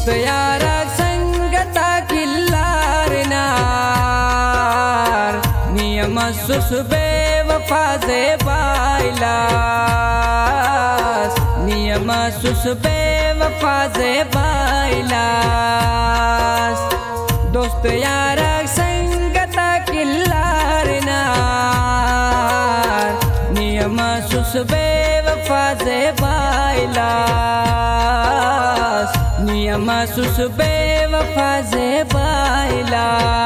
दोस्त याराक संगता किल्लारनार नियम सुसबे वफाजे बायलास नियम सुसबे वफाजे बायलास दोस्त याराक संगता किल्लारनार नियम सुसबे वफाजे बायलास नियम सुसबे वफाजे बायलास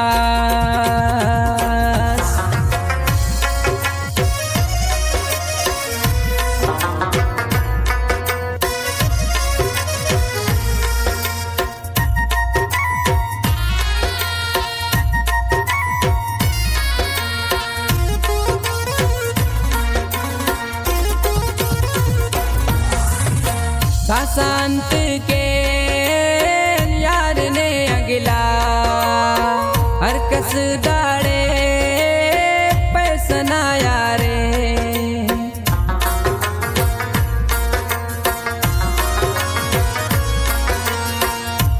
सासंत के यार ने अगला हर कस दाड़े पैसना यारे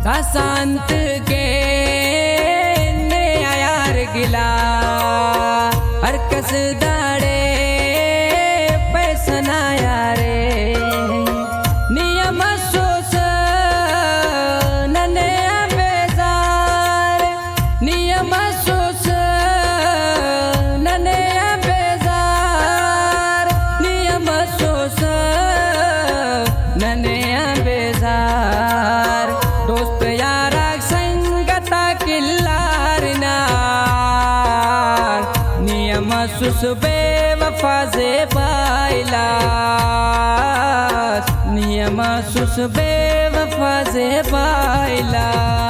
सासंत के ने यार गिला हर कस दाड़े पैसना यारे दोस्त याराक संगता किल्लारनार नियम सुसबे वफाजे बायलास नियम सुसबे वफाजे बायलास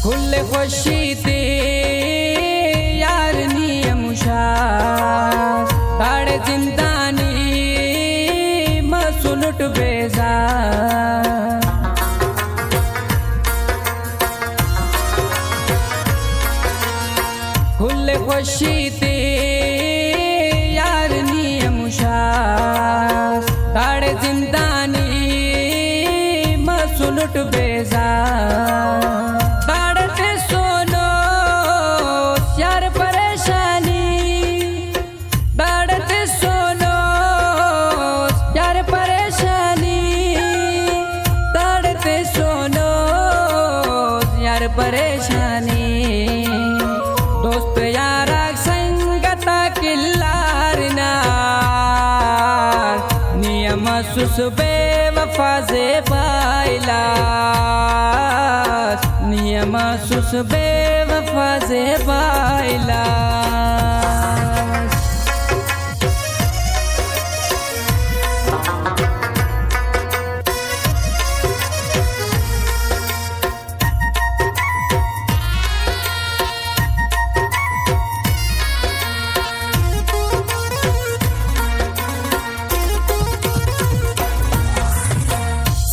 खुले खुशी ते यार नियमुशार ताड़े जिंदानी मसुलट बेजा खुले खुशी ते यार नियमुशार ताड़े जिंदानी मसुलट बेजा परेशानी दोस्त याराक संगता किल्लारनार नियम सुसबे वफाजे बायलास नियम सुसबे वफाजे बायलास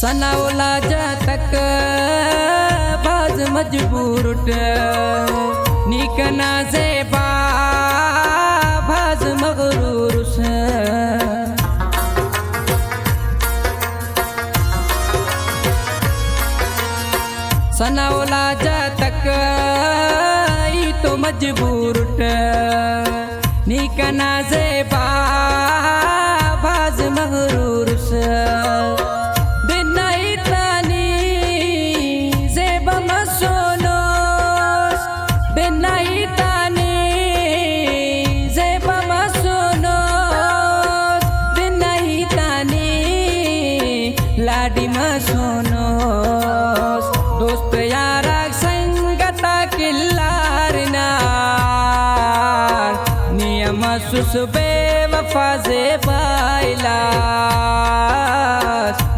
सनावला तक बाज मजबूर निकना से बाज मगरूर सनावला तक तो मजबूर निकना से बाज मगरूर लाडी मसोनोस दोस्त याराक संगता किल्लारनार नियम सुसबे वफाजे बायलास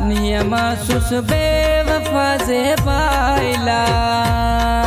नियम सुसबे वफाजे बायलास